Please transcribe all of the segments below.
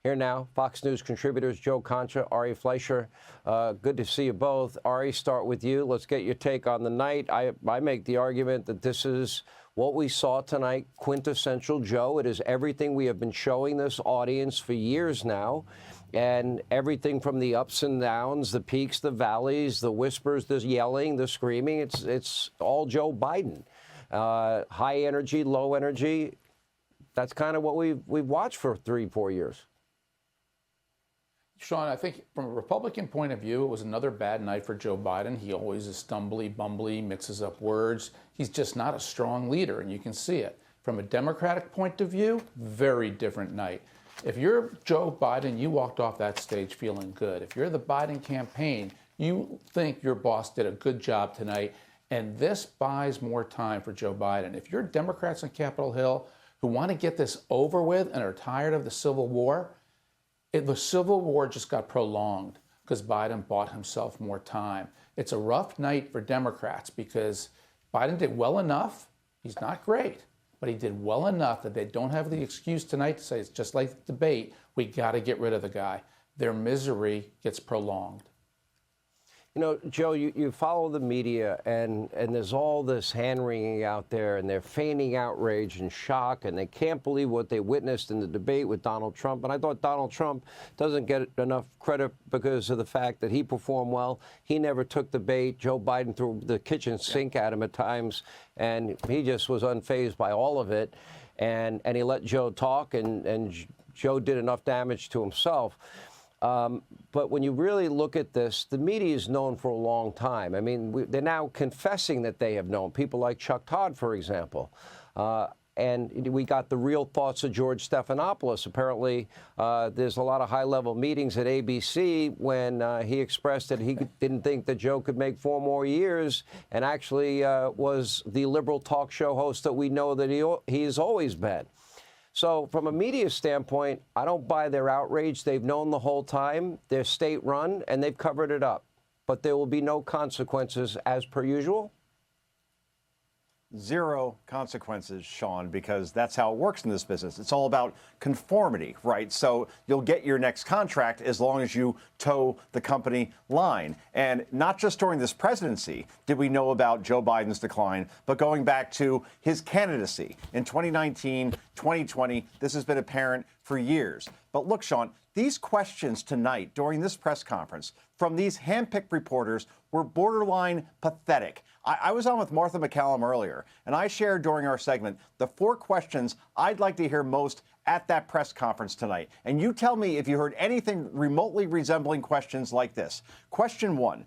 Here now, Fox News contributors Joe Concha, Ari Fleischer. Good to see you both. Ari, start with you. Let's get your take on the night. I make the argument that this is what we saw tonight, quintessential Joe. It is everything we have been showing this audience for years now. And everything from the ups and downs, the peaks, the valleys, the whispers, the yelling, the screaming, it's all Joe Biden. High energy, low energy. That's kind of what we've watched for 3-4 years. Sean, I think from a Republican point of view, it was another bad night for Joe Biden. He always is stumbly, bumbly, mixes up words. He's just not a strong leader, and you can see it. From a Democratic point of view, very different night. If you're Joe Biden, you walked off that stage feeling good. If you're the Biden campaign, you think your boss did a good job tonight, and this buys more time for Joe Biden. If you're Democrats on Capitol Hill who want to get this over with and are tired of the Civil War, the Civil War just got prolonged because Biden bought himself more time. It's a rough night for Democrats because Biden did well enough. He's not great, but he did well enough that they don't have the excuse tonight to say it's just like the debate. We got to get rid of the guy. Their misery gets prolonged. You know, Joe, you follow the media, and there's all this hand-wringing out there, and they're feigning outrage and shock, and they can't believe what they witnessed in the debate with Donald Trump. And I thought Donald Trump doesn't get enough credit because of the fact that he performed well. He never took the bait. Joe Biden threw the kitchen sink at him at times, and he just was unfazed by all of it. And he let Joe talk, and Joe did enough damage to himself. But when you really look at this, the media is known for a long time. I mean, they're now confessing that they have known. People like Chuck Todd, for example. And we got the real thoughts of George Stephanopoulos. Apparently, there's a lot of high-level meetings at ABC when he expressed that he didn't think that Joe could make 4 more years and actually was the liberal talk show host that we know that he's always been. So from a media standpoint, I don't buy their outrage. They've known the whole time. They're state-run, and they've covered it up. But there will be no consequences as per usual. Zero consequences, Sean, because that's how it works in this business. It's all about conformity, right? So you'll get your next contract as long as you toe the company line. And not just during this presidency did we know about Joe Biden's decline, but going back to his candidacy in 2019, 2020, this has been apparent for years. But look, Sean, these questions tonight during this press conference from these handpicked reporters were borderline pathetic. I was on with Martha McCallum earlier, and I shared during our segment the 4 questions I'd like to hear most at that press conference tonight. And you tell me if you heard anything remotely resembling questions like this. Question 1,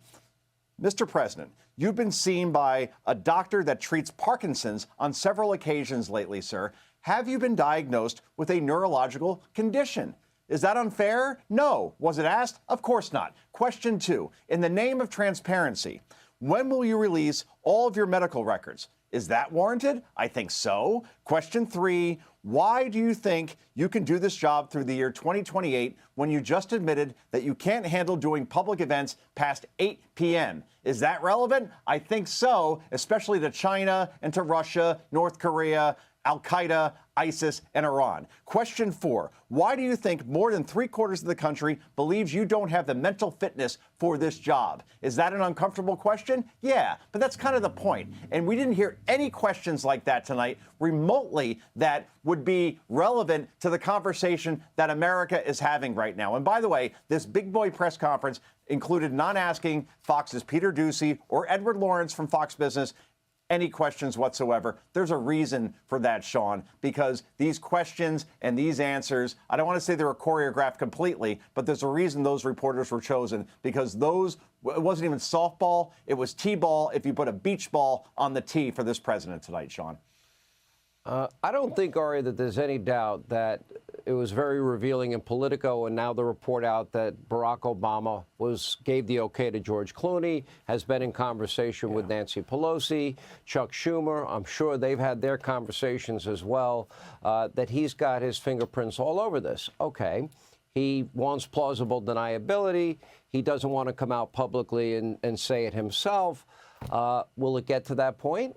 Mr. President, you've been seen by a doctor that treats Parkinson's on several occasions lately, sir. Have you been diagnosed with a neurological condition? Is that unfair? No. Was it asked? Of course not. Question 2, in the name of transparency, when will you release all of your medical records? Is that warranted? I think so. Question 3, why do you think you can do this job through the year 2028 when you just admitted that you can't handle doing public events past 8 p.m.? Is that relevant? I think so, especially to China and to Russia, North Korea, Al-Qaeda, ISIS, and Iran. Question 4, why do you think more than 3/4 of the country believes you don't have the mental fitness for this job? Is that an uncomfortable question? Yeah, but that's kind of the point. And we didn't hear any questions like that tonight remotely that would be relevant to the conversation that America is having right now. And by the way, this big boy press conference included not asking Fox's Peter Doocy or Edward Lawrence from Fox Business any questions whatsoever. There's a reason for that, Sean, because these questions and these answers, I don't want to say they were choreographed completely, but there's a reason those reporters were chosen, because those, it wasn't even softball, it was T-ball if you put a beach ball on the tee for this president tonight, Sean. I don't think, Ari, that there's any doubt that it was very revealing in Politico, and now the report out that Barack Obama gave the okay to George Clooney, has been in conversation with Nancy Pelosi, Chuck Schumer. I'm sure they've had their conversations as well, that he's got his fingerprints all over this. Okay. He wants plausible deniability. He doesn't want to come out publicly and say it himself. Will it get to that point?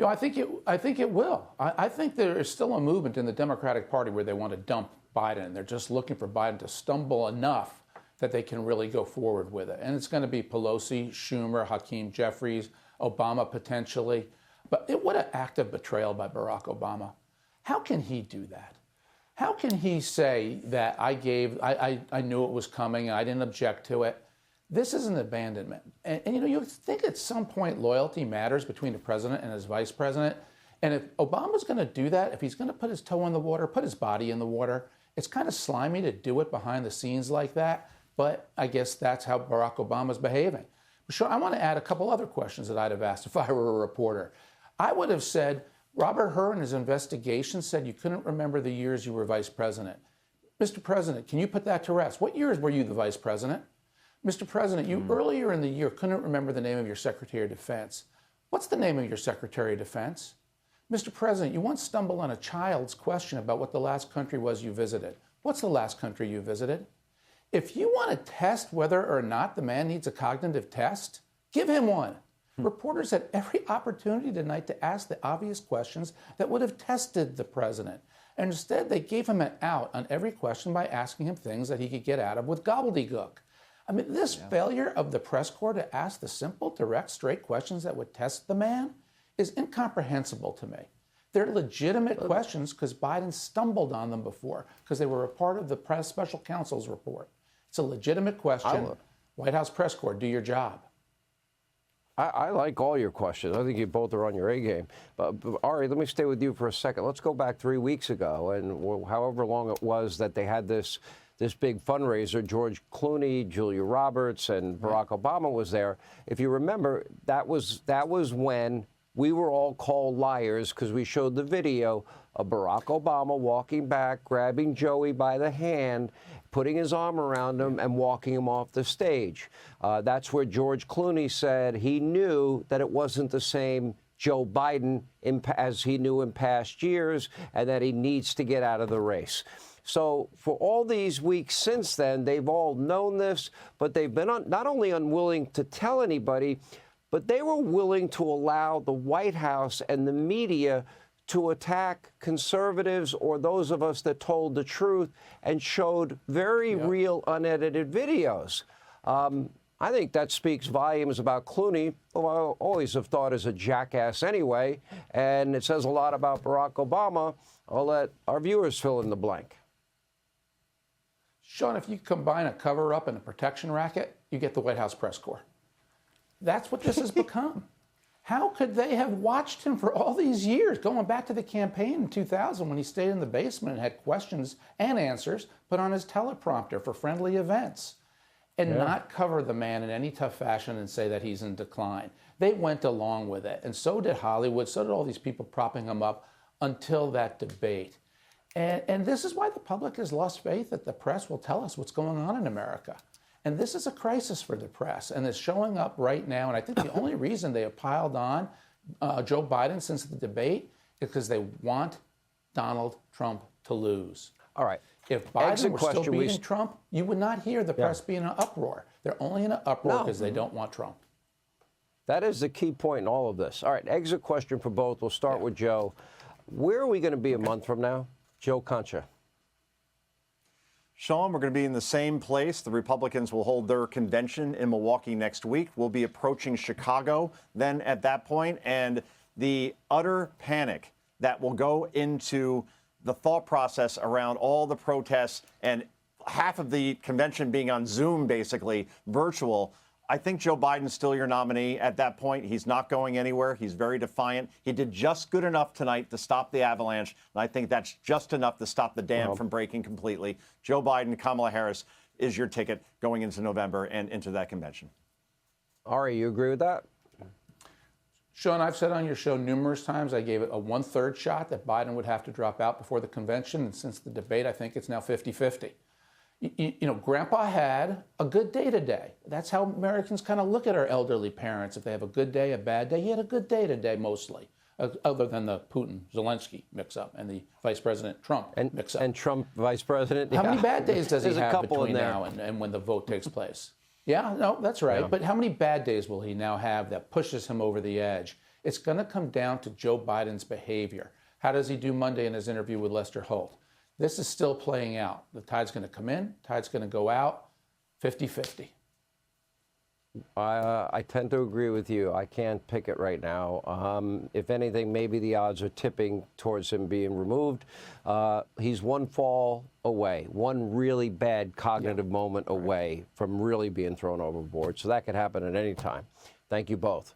I think it will. I think there is still a movement in the Democratic Party where they want to dump Biden. They're just looking for Biden to stumble enough that they can really go forward with it. And it's going to be Pelosi, Schumer, Hakeem Jeffries, Obama potentially. But what an act of betrayal by Barack Obama. How can he do that? How can he say that I knew it was coming and I didn't object to it? This is an abandonment. And you think at some point loyalty matters between the president and his vice president. And if Obama's going to do that, if he's going to put his toe in the water, put his body in the water, it's kind of slimy to do it behind the scenes like that. But I guess that's how Barack Obama's behaving. But Sean, I want to add a couple other questions that I'd have asked if I were a reporter. I would have said, Robert Hur in his investigation said you couldn't remember the years you were vice president. Mr. President, can you put that to rest? What years were you the vice president? Mr. President, you earlier in the year couldn't remember the name of your Secretary of Defense. What's the name of your Secretary of Defense? Mr. President, you once stumbled on a child's question about what the last country was you visited. What's the last country you visited? If you want to test whether or not the man needs a cognitive test, give him one. Reporters had every opportunity tonight to ask the obvious questions that would have tested the president. And instead, they gave him an out on every question by asking him things that he could get out of with gobbledygook. I mean, this failure of the press corps to ask the simple, direct, straight questions that would test the man is incomprehensible to me. They're legitimate questions because Biden stumbled on them before because they were a part of the press special counsel's report. It's a legitimate question. White House press corps, do your job. I like all your questions. I think you both are on your A game. But Ari, let me stay with you for a second. Let's go back 3 weeks ago, and however long it was that they had this big fundraiser. George Clooney, Julia Roberts, and Barack Obama was there. If you remember, that was when we were all called liars because we showed the video of Barack Obama walking back, grabbing Joey by the hand, putting his arm around him and walking him off the stage. That's where George Clooney said he knew that it wasn't the same Joe Biden as he knew in past years and that he needs to get out of the race. So for all these weeks since then, they've all known this, but they've been not only unwilling to tell anybody, but they were willing to allow the White House and the media to attack conservatives or those of us that told the truth and showed very real, unedited videos. I think that speaks volumes about Clooney, who I always have thought is a jackass anyway, and it says a lot about Barack Obama. I'll let our viewers fill in the blank. Sean, if you combine a cover-up and a protection racket, you get the White House press corps. That's what this has become. How could they have watched him for all these years, going back to the campaign in 2000 when he stayed in the basement and had questions and answers put on his teleprompter for friendly events, and not cover the man in any tough fashion and say that he's in decline? They went along with it, and so did Hollywood, so did all these people propping him up until that debate. And this is why the public has lost faith that the press will tell us what's going on in America. And this is a crisis for the press, and it's showing up right now. And I think the only reason they have piled on Joe Biden since the debate is because they want Donald Trump to lose. All right. If Biden were still beating Trump, you would not hear the press be in an uproar. They're only in an uproar because they don't want Trump. That is the key point in all of this. All right, exit question for both. We'll start with Joe. Where are we going to be a month from now? Joe Concha. Sean, we're going to be in the same place. The Republicans will hold their convention in Milwaukee next week. We'll be approaching Chicago then at that point, and the utter panic that will go into the thought process around all the protests and half of the convention being on Zoom, basically virtual. I think Joe Biden's still your nominee at that point. He's not going anywhere. He's very defiant. He did just good enough tonight to stop the avalanche, and I think that's just enough to stop the dam from breaking completely. Joe Biden, Kamala Harris is your ticket going into November and into that convention. Ari, you agree with that? Sean, I've said on your show numerous times I gave it a 1/3 shot that Biden would have to drop out before the convention, and since the debate, I think it's now 50-50. You know, Grandpa had a good day today. That's how Americans kind of look at our elderly parents. If they have a good day, a bad day, he had a good day today mostly, other than the Putin-Zelensky mix-up and the Vice President Trump mix-up. And Trump Vice President. How many bad days does he have between now now and when the vote takes place? Yeah, no, that's right. Yeah. But how many bad days will he now have that pushes him over the edge? It's going to come down to Joe Biden's behavior. How does he do Monday in his interview with Lester Holt? This is still playing out. The tide's going to come in, tide's going to go out, 50-50. I tend to agree with you. I can't pick it right now. If anything, maybe the odds are tipping towards him being removed. He's one fall away, one really bad cognitive moment away from really being thrown overboard. So that could happen at any time. Thank you both.